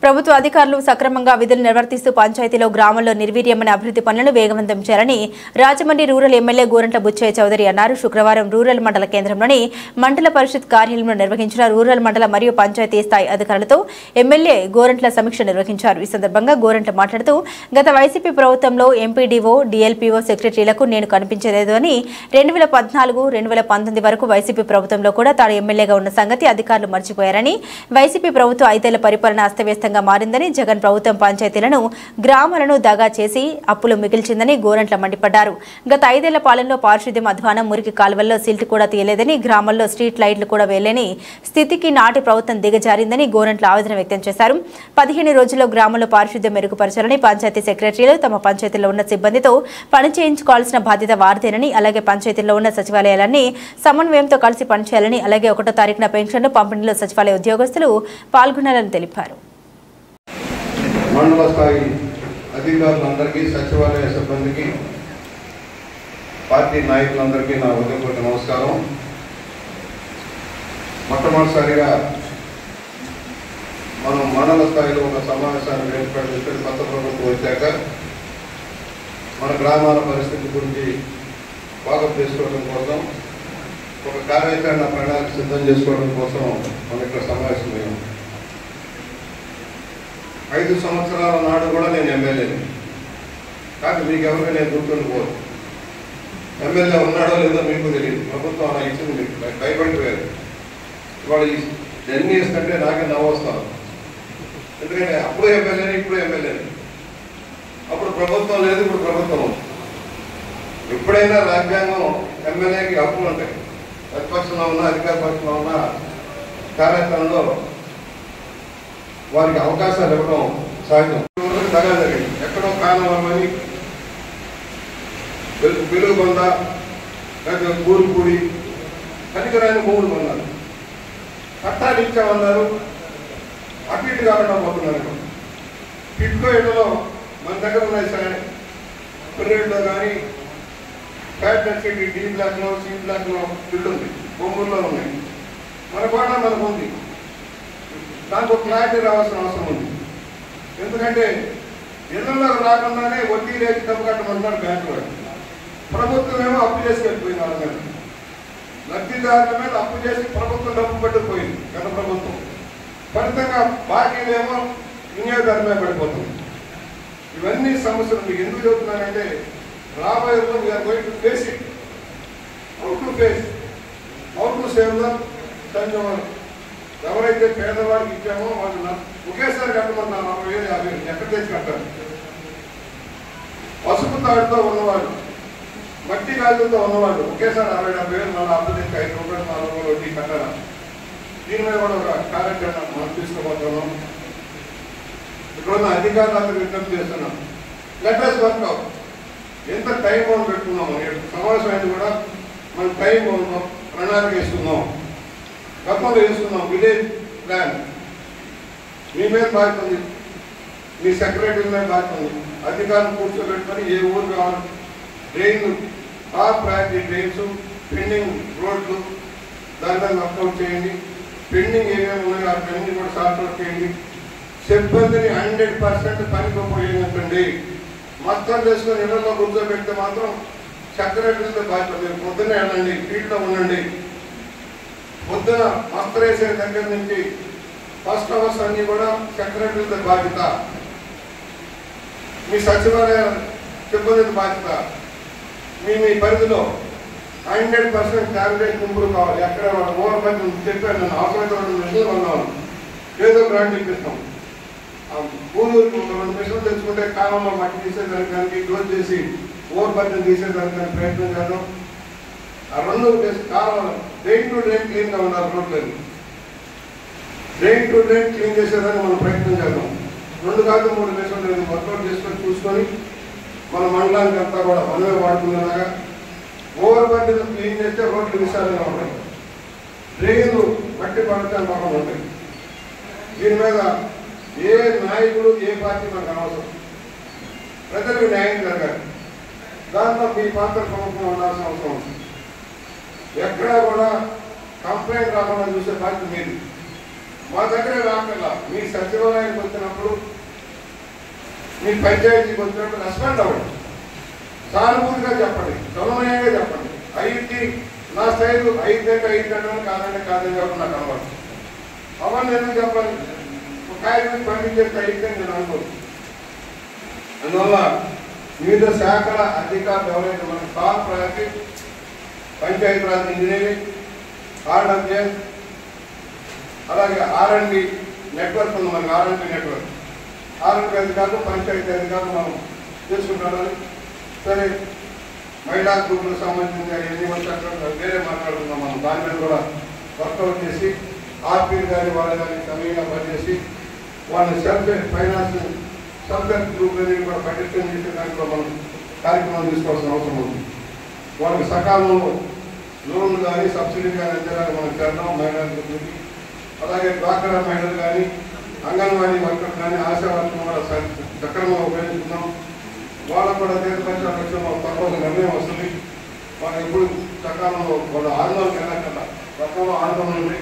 ప్రభుత్వ అధికారులు సక్రమంగా విధులు నిర్వర్తిస్తూ పంచాయతీలో గ్రామంలో నిర్వీర్యమైన అభివృద్ధి పనులను వేగవంతం చేయాలని రాజమండ్రి రూరల్ ఎమ్మెల్యే గోరంట్ల బుచ్చయ్య చౌదరి అన్నారు. శుక్రవారం రూరల్ మండల కేంద్రంలోని మండల పరిషత్ కార్యాలయంలో నిర్వహించిన రూరల్ మండల మరియు పంచాయతీ స్థాయి అధికారులతో ఎమ్మెల్యే గోరంట్ల సమీక్ష నిర్వహించారు. ఈ సందర్భంగా గోరంట్ల మాట్లాడుతూ గత వైసీపీ ప్రభుత్వంలో ఎంపీడీఓ, డీఎల్పీఓ సెక్రటరీలకు నేను కనిపించలేదు అని 2014-2019 వరకు వైసీపీ ప్రభుత్వంలో కూడా తాను ఎమ్మెల్యేగా ఉన్న సంగతి అధికారులు మర్చిపోయారని, వైసీపీ ప్రభుత్వం 5 ఏళ్ల పరిపాలన అస్తవ్యస్తంగా మారిందని, జగన్ ప్రభుత్వం పంచాయతీలను గ్రామాలను దగా చేసి అప్పులు మిగిల్చిందని గోరంట్ల మండిపడ్డారు. గత 5 ఏళ్ల పాలనలో పారిశుద్ధ్యం అధ్వానం, మురికి కాలువల్లో సిల్ట్ కూడా తీయలేదని, గ్రామాల్లో స్ట్రీట్ లైట్లు కూడా వేయలేని స్థితికి నాటి ప్రభుత్వం దిగజారిందని గోరంట్ల ఆవేదన వ్యక్తం చేశారు. 15 రోజుల్లో గ్రామంలో పారిశుద్ధ్యం మెరుగుపరచాలని పంచాయతీ సెక్రటరీలు తమ పంచాయతీలో ఉన్న సిబ్బందితో పని చేయించుకోవాల్సిన బాధ్యత వారిదేనని, అలాగే పంచాయతీల్లో ఉన్న సచివాలయాలన్నీ సమన్వయంతో కలిసి పనిచేయాలని, అలాగే 1వ తారీఖున పెన్షన్లు పంపిణీలో సచివాలయ ఉద్యోగస్తులు పాల్గొనాలని తెలిపారు. మండల స్థాయి అధికారులందరికీ, సచివాలయ సిబ్బందికి, పార్టీ నాయకులందరికీ నా హృదయపూర్వక నమస్కారం. మొట్టమొదటిసారిగా మనం మండల స్థాయిలో ఒక సమావేశాన్ని ఏర్పాటు చేస్తే కొత్త ప్రభుత్వం వచ్చాక మన గ్రామాల పరిస్థితి గురించి వాకప్ చేసుకోవడం కోసం, ఒక కార్యాచరణ ప్రణాళిక సిద్ధం చేసుకోవడం కోసం మనం ఇక్కడ సమావేశమయ్యాం. 5 సంవత్సరాల నాడు కూడా నేను ఎమ్మెల్యేని, కానీ మీకు ఎవరికి నేను గుర్తుండిపోదు. ఎమ్మెల్యే ఉన్నాడో లేదో మీకు తెలియదు. ప్రభుత్వం అలా ఇచ్చింది, మీకు భయపడిపోయారు. ఇవాళ జర్నీ ఇస్తుంటే నాకే నవ్వు వస్తాను. ఎందుకంటే అప్పుడు ఎమ్మెల్యేని, ఇప్పుడు ఎమ్మెల్యేని. అప్పుడు ప్రభుత్వం లేదు, ఇప్పుడు ప్రభుత్వం. ఎప్పుడైనా రాజ్యాంగం ఎమ్మెల్యేకి హక్కులు ఉంటాయి. ప్రతిపక్షంలో ఉన్న, అధికార పక్షంలో ఉన్న కార్యక్రమంలో వారికి అవకాశాలు ఇవ్వడం సహజం. దగా జరిగింది. ఎక్కడో కానవని, వెలుగుబంద, లేకపోతే ఊరుపూడి, కనికరాని భూములు కొన్నారు. పట్టాలు ఇచ్చామన్నారు, అటు ఇటు కాకుండా పోతున్నారు. టిట్కో ఇళ్లలో మన దగ్గర ఉన్నాయి సార్. కొన్నిట్లో కానీ ఫ్యాట్ సిటీ, డి బ్లాక్లో, సి బ్లాక్లో ఇల్లు ఉంది, బొమ్మూరులో ఉన్నాయి. మన కూడా మనకు ఉంది. దానికి ఒక క్లారిటీ రావాల్సిన అవసరం ఉంది. ఎందుకంటే ఇళ్లలోకి రాకుండానే వడ్డీ రేటు డబ్బు కట్టమంటున్నారు బ్యాంకులో. ప్రభుత్వం ఏమో అప్పు చేసి వెళ్ళిపోయింది. వాళ్ళ మీద లబ్ధిదారుల మీద అప్పు చేసి ప్రభుత్వం డబ్బు పట్టుకుపోయింది గత ప్రభుత్వం. ఫలితంగా బాకీలేమో వినియోగదారు మీద పడిపోతుంది. ఇవన్నీ సమస్యలు మీకు ఎందుకు చెబుతున్నానంటే, రాబోయే రోజు we are going to face it. How to face, how to save them సంజోవర్. ఎవరైతే పేదవాడికి ఇచ్చామో వాళ్ళు ఒకేసారి కట్టమన్నారు 40,000, 50,000 ఎక్కడ తెచ్చి కట్టారు. పసుపు తాడుతో ఉన్నవాడు, మట్టి గాజులతో ఉన్నవాడు ఒకేసారి 60,000-70,000 మన అర్థం తెచ్చి 5 రూపాయలు 4 రూపాయలు వడ్డీ కట్టారా? దీని మీద కూడా ఒక కార్యక్రమం మనం తీసుకోబోతున్నాం. ఇక్కడ ఉన్న అధికారులందరూ విజ్ఞప్తి చేస్తున్నాం. Let us work out. ఎంత టైం బౌండ్ పెట్టుకున్నాము, సమావేశం అయితే కూడా మనం టైం బౌండ్ ప్రణాళిక వేసుకుందాం. గతంలో వేసుకున్నాం విలేజ్ ప్లాన్. మీ మీద బాధ్యత ఉంది, మీ సెక్రటరీ మీద బాధ్యత ఉంది. అధికారులు కూర్చోబెట్టుకొని ఏ ఊరు కావాలి, డ్రైన్లు, టాప్ ప్రయారిటీ డ్రైన్స్, పెండింగ్ రోడ్లు, దాని మీద వర్కౌట్ చేయండి. పెండింగ్ ఏమేమి ఉన్నాయో ఆ పెండింగ్ కూడా సార్ట్అవుట్ చేయండి. సిబ్బందిని 100% పనికి ఉపయోగించండి. మొత్తం చేసుకొని ఇళ్లలో కూర్చోబెడితే మాత్రం సెక్రటరీతో బాధ్యత. మీరు పొద్దున్నే వెళ్ళండి, ఫీల్డ్లో ఉండండి. పొద్దున మస్తరు వేసే దగ్గర నుంచి ఫస్ట్ అవర్స్ అన్ని కూడా సెక్రటరీతో బాధ్యత. మీ సచివాలయ సిబ్బంది బాధ్యత. మీ పరిధిలో 100% క్యాబినెట్ ఇంప్రూవ్ కావాలి. ఎక్కడ ఓవర్ బడ్జెట్ చెప్పాను నేను, అవసరమైతే 2 మిషన్లు కొన్నాను, ఏదో గ్రాంట్ ఇప్పిస్తాం. పూలూరుకి 2 మిషన్లు తెచ్చుకుంటే కాలంలో మట్టి తీసేదానికి, క్లోజ్ చేసి ఓవర్ బడ్జెట్ తీసేదానికి ప్రయత్నం చేద్దాం. ఆ 2 కాలంలో డ్రైన్ టు డ్రైన్ క్లీన్గా ఉండాలి. రోడ్లేదు, డ్రైన్ టు డ్రైన్ క్లీన్ చేసేదానికి మనం ప్రయత్నం చేద్దాం. 2 కాదు 3 మిషన్లు లేదు వర్కౌట్ చేసుకొని చూసుకొని మన మండలానికి అంతా కూడా మనమే వాడుకునేలాగా ఓవర్ బడ్జెట్ క్లీన్ చేస్తే రోడ్లు విశాలంగా ఉంటాయి, డ్రైన్లు మట్టి పడతాను పక్కన ఉంటాయి. దీని మీద ఏ నాయకుడు, ఏ పార్టీ మనకు అనవసరం. ప్రజలకు న్యాయం జరగాలి. దాంట్లో మీ పాత్ర ప్రముఖంగా ఉండాల్సిన అవసరం ఉంది. ఎక్కడా కూడా కంప్లైంట్ రాకుండా చూసే బాధ్యత మీది. మా దగ్గర రాకల్లా మీ సచివాలయానికి వచ్చినప్పుడు మీ పంచాయతీకి వచ్చినప్పుడు రెస్పాండ్ అవ్వండి, సానుభూతిగా చెప్పండి, సమన్వయంగా చెప్పండి. ఐదు నా స్థాయిలో 5 కాదంటే కాదని చెప్పండి. నాకు అలవాటు అవన్నీ ఎందుకు చెప్పాలి? ఒక కాగితం పంపించేస్తే 5 నేను అనుకోను. అందువల్ల వివిధ శాఖల అధికారులు ఎవరైతే మన top priority Panchayati Raj engineering, RWS, అలాగే R&D నెట్వర్క్ ఉంది మనకి. R&D నెట్వర్క్, R&D అధికారులు, పంచాయతీ అధికారులు మనం చేసుకుంటామని. సరే, మహిళా గ్రూపులకు సంబంధించిన ఎన్ని వచ్చాక వేరే మాట్లాడుతున్నాం మనం. దాని మీద కూడా వర్కౌట్ చేసి ఆర్పీలు కానీ వాళ్ళు కానీ సమయంగా పనిచేసి వాళ్ళని self finance self help group అనేది కూడా పటిష్టం చేసే దాంట్లో మనం కార్యక్రమం తీసుకోవాల్సిన అవసరం ఉంది. వాళ్ళకి సకాలంలో లోన్లు కానీ సబ్సిడీ కానీ అందేలాగా మనం చేద్దాం. మహిళా గ్రూపులకి అలాగే డ్వాక్రా మహిళలు కానీ అంగన్వాడీ వర్కర్లు కానీ ఆశా వర్కర్లు కూడా సక్రమంగా ఉపయోగించుకున్నాం. వాళ్ళకు కూడా దేశపక్ష పక్షంలో తప్పని నిర్ణయం వస్తుంది. వాళ్ళు ఎప్పుడు సకాలంలో వాళ్ళ ఆందోళన వెళ్ళకుండా గతంలో ఆందోళన ఉంది.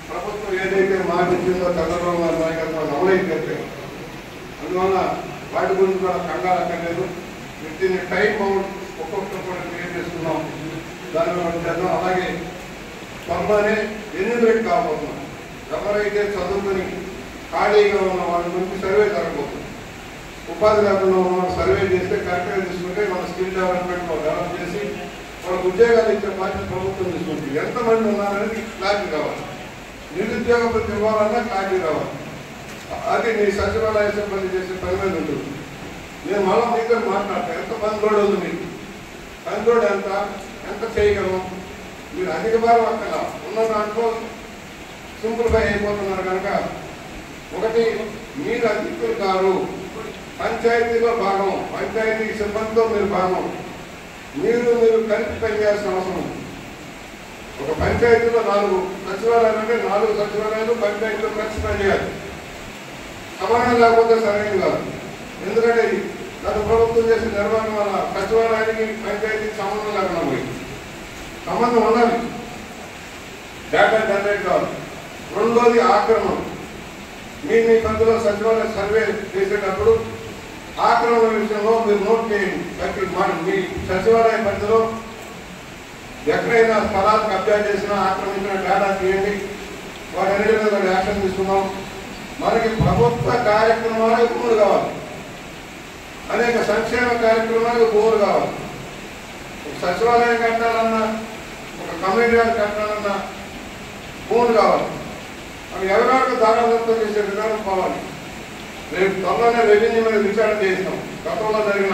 ప్రభుత్వం ఏదైతే మాట ఇచ్చిందో చంద్రబాబు గారి నాయకత్వాన్ని అమలైతే అందువల్ల వాటి గురించి కూడా కంగారు అక్కర్లేదు. విత్ టైం బౌండ్ ఒక్కొక్కరు కూడా క్రియేట్ చేసుకున్నాం. దానిలో చేద్దాం. అలాగే త్వరలోనే ఎన్నిమిరేట్ కాబోతున్నాం. ఎవరైతే చదువుకుని ఖాళీగా ఉన్న వాళ్ళ గురించి సర్వే జరగబోతుంది. ఉపాధి లేకుండా ఉన్న సర్వే చేస్తే కరెక్ట్గా తీసుకుంటే మన స్కిల్ డెవలప్మెంట్ డెవలప్ చేసి వాళ్ళకి ఉద్యోగాలు ఇచ్చే బాధ్యత ప్రభుత్వం తీసుకుంటుంది. ఎంతమంది ఉన్నారనేది క్లారిటీ కావాలి. నిరుద్యోగ ప్రతి ఇవ్వాలన్నా క్లారిటీ కావాలి. అది మీ సచివాలయ సిబ్బంది చేసే పని మీద ఉంటుంది. నేను మళ్ళీ మీతో మాట్లాడతాను. ఎంత పని లోడ్ ఉంది మీకు, పని లోడ్ ఎంత చేయగలము. మీరు అధిక భారం అక్కడ ఉన్న దాంట్లో సింపుల్గా అయిపోతున్నారు కనుక ఒకటి మీరు అధికులు కారు, పంచాయతీలో భాగం, పంచాయతీ సిబ్బందితో మీరు భాగం, మీరు కలిపి పనిచేయాల్సిన అవసరం ఉంది. ఒక పంచాయతీలో 4 సచివాలయాలు అంటే 4 సచివాలయాలు పంచాయతీలో కలిసి పనిచేయాలి. సమానం లేకపోతే సరైనది కాదు. ఎందుకంటే గత ప్రభుత్వం చేసిన నిర్వహణ వల్ల సచివాలయానికి పంచాయతీకి సంబంధం లేకుండా పోయింది. సంబంధం ఉండాలి, డేటా జనరేట్ కావాలి. రెండోది ఆక్రమణ. మీ పరిధిలో సచివాలయ సర్వే చేసేటప్పుడు ఆక్రమణ విషయంలో మీరు నోట్ చేయండి. మీ సచివాలయ పరిధిలో ఎక్కడైనా స్థలాలు కబ్జా చేసినా ఆక్రమించిన డేటా తీయండి. వాటి మీద యాక్షన్ తీసుకున్నాం. మనకి ప్రభుత్వ కార్యక్రమాలకు భూములు కావాలి, అనేక సంక్షేమ కార్యక్రమాలకు భూములు కావాలి. ఒక సచివాలయం కట్టాలన్నా, ఒక కమ్యూనిటీ కట్టాలన్నా భూములు కావాలి. అవి ఎవరికి దారాదత్తం చేసే విధానం కావాలి. రేపు త్వరలోనే రెవెన్యూ మీద విచారణ చేస్తాం. గతంలో జరిగిన